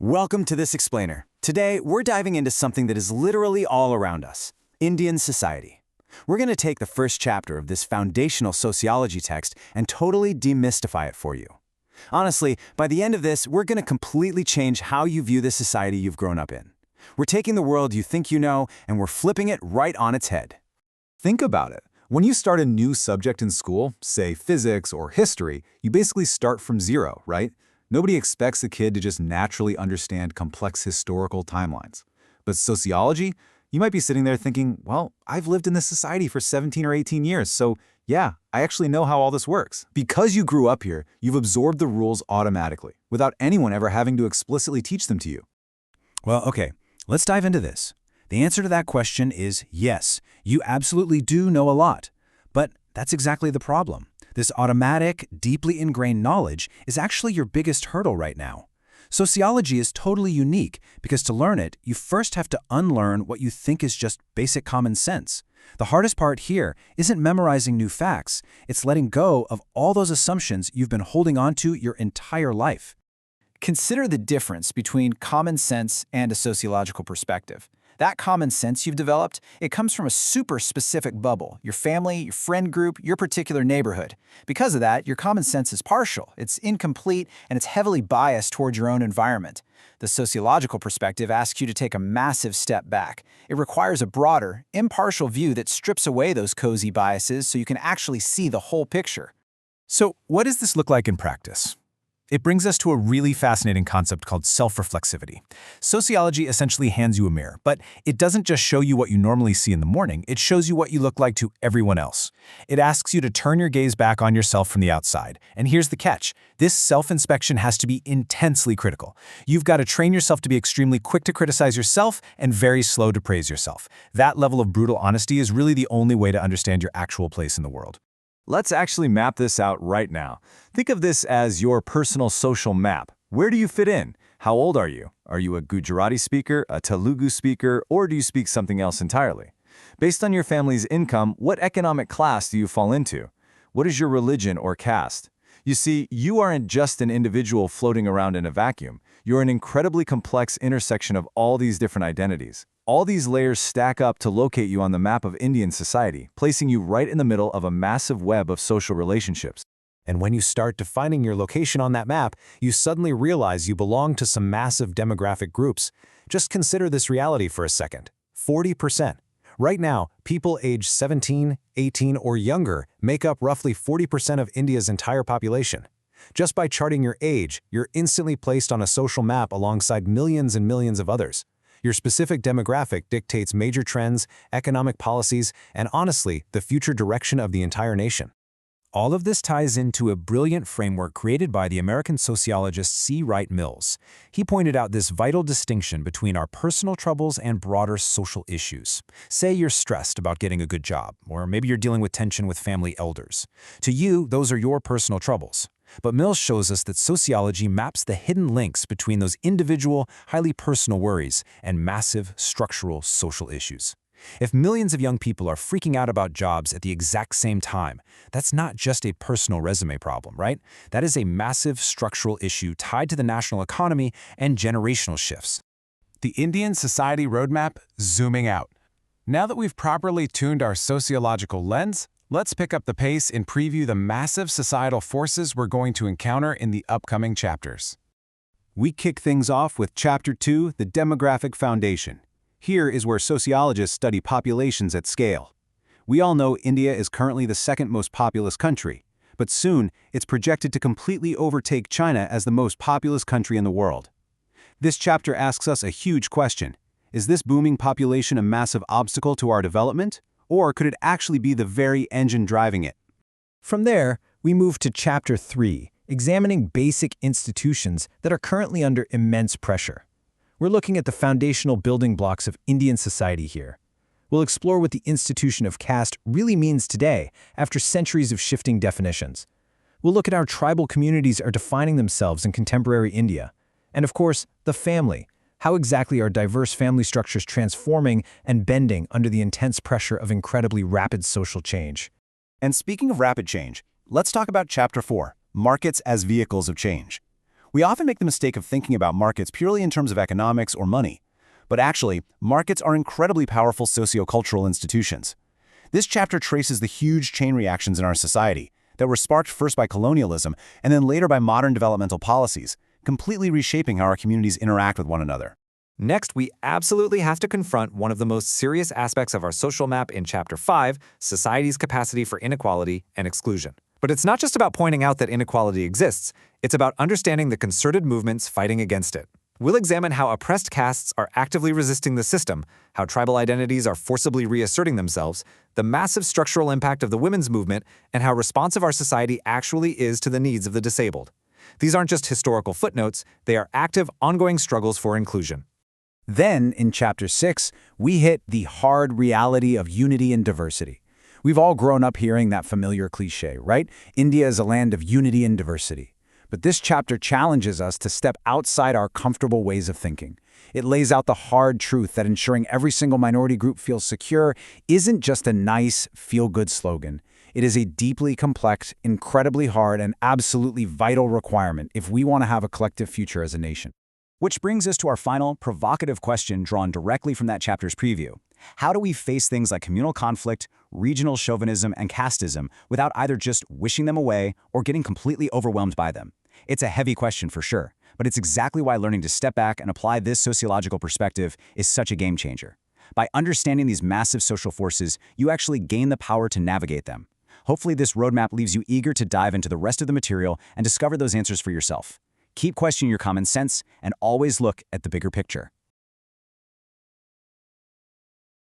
Welcome to This Explainer. Today, we're diving into something that is literally all around us, Indian society. We're going to take the first chapter of this foundational sociology text and totally demystify it for you. Honestly, by the end of this, we're going to completely change how you view the society you've grown up in. We're taking the world you think you know, and we're flipping it right on its head. Think about it. When you start a new subject in school, say physics or history, you basically start from zero, right? Nobody expects a kid to just naturally understand complex historical timelines. But sociology, you might be sitting there thinking, well, I've lived in this society for 17 or 18 years, so yeah, I actually know how all this works. Because you grew up here, you've absorbed the rules automatically, without anyone ever having to explicitly teach them to you. Well, okay, let's dive into this. The answer to that question is yes, you absolutely do know a lot. But that's exactly the problem. This automatic, deeply ingrained knowledge is actually your biggest hurdle right now. Sociology is totally unique because to learn it, you first have to unlearn what you think is just basic common sense. The hardest part here isn't memorizing new facts, it's letting go of all those assumptions you've been holding on to your entire life. Consider the difference between common sense and a sociological perspective. That common sense you've developed, it comes from a super specific bubble, your family, your friend group, your particular neighborhood. Because of that, your common sense is partial, it's incomplete, and it's heavily biased towards your own environment. The sociological perspective asks you to take a massive step back. It requires a broader, impartial view that strips away those cozy biases so you can actually see the whole picture. So, what does this look like in practice? It brings us to a really fascinating concept called self-reflexivity. Sociology essentially hands you a mirror, but it doesn't just show you what you normally see in the morning, it shows you what you look like to everyone else. It asks you to turn your gaze back on yourself from the outside. And here's the catch. This self-inspection has to be intensely critical. You've got to train yourself to be extremely quick to criticize yourself and very slow to praise yourself. That level of brutal honesty is really the only way to understand your actual place in the world. Let's actually map this out right now. Think of this as your personal social map. Where do you fit in? How old are you? Are you a Gujarati speaker, a Telugu speaker, or do you speak something else entirely? Based on your family's income, what economic class do you fall into? What is your religion or caste? You see, you aren't just an individual floating around in a vacuum. You're an incredibly complex intersection of all these different identities. All these layers stack up to locate you on the map of Indian society, placing you right in the middle of a massive web of social relationships. And when you start defining your location on that map, you suddenly realize you belong to some massive demographic groups. Just consider this reality for a second. 40%. Right now, people aged 17, 18, or younger make up roughly 40% of India's entire population. Just by charting your age, you're instantly placed on a social map alongside millions and millions of others. Your specific demographic dictates major trends, economic policies, and honestly, the future direction of the entire nation. All of this ties into a brilliant framework created by the American sociologist C. Wright Mills. He pointed out this vital distinction between our personal troubles and broader social issues. Say you're stressed about getting a good job, or maybe you're dealing with tension with family elders. To you, those are your personal troubles. But Mills shows us that sociology maps the hidden links between those individual, highly personal worries and massive structural social issues. If millions of young people are freaking out about jobs at the exact same time, that's not just a personal resume problem, right? That is a massive structural issue tied to the national economy and generational shifts. The Indian Society Roadmap, zooming out. Now that we've properly tuned our sociological lens, let's pick up the pace and preview the massive societal forces we're going to encounter in the upcoming chapters. We kick things off with Chapter 2, The Demographic Foundation. Here is where sociologists study populations at scale. We all know India is currently the second most populous country, but soon it's projected to completely overtake China as the most populous country in the world. This chapter asks us a huge question. Is this booming population a massive obstacle to our development? Or could it actually be the very engine driving it? From there, we move to Chapter 3, examining basic institutions that are currently under immense pressure. We're looking at the foundational building blocks of Indian society here. We'll explore what the institution of caste really means today after centuries of shifting definitions. We'll look at how tribal communities are defining themselves in contemporary India. And of course, the family. How exactly are diverse family structures transforming and bending under the intense pressure of incredibly rapid social change? And speaking of rapid change, let's talk about Chapter 4, Markets as Vehicles of Change. We often make the mistake of thinking about markets purely in terms of economics or money. But actually, markets are incredibly powerful sociocultural institutions. This chapter traces the huge chain reactions in our society that were sparked first by colonialism and then later by modern developmental policies, completely reshaping how our communities interact with one another. Next, we absolutely have to confront one of the most serious aspects of our social map in Chapter 5, society's capacity for inequality and exclusion. But it's not just about pointing out that inequality exists, it's about understanding the concerted movements fighting against it. We'll examine how oppressed castes are actively resisting the system, how tribal identities are forcibly reasserting themselves, the massive structural impact of the women's movement, and how responsive our society actually is to the needs of the disabled. These aren't just historical footnotes, they are active, ongoing struggles for inclusion. Then, in Chapter 6, we hit the hard reality of unity and diversity. We've all grown up hearing that familiar cliché, right? India is a land of unity and diversity. But this chapter challenges us to step outside our comfortable ways of thinking. It lays out the hard truth that ensuring every single minority group feels secure isn't just a nice, feel-good slogan. It is a deeply complex, incredibly hard, and absolutely vital requirement if we want to have a collective future as a nation. Which brings us to our final, provocative question drawn directly from that chapter's preview. How do we face things like communal conflict, regional chauvinism, and casteism without either just wishing them away or getting completely overwhelmed by them? It's a heavy question for sure, but it's exactly why learning to step back and apply this sociological perspective is such a game changer. By understanding these massive social forces, you actually gain the power to navigate them. Hopefully this roadmap leaves you eager to dive into the rest of the material and discover those answers for yourself. Keep questioning your common sense and always look at the bigger picture.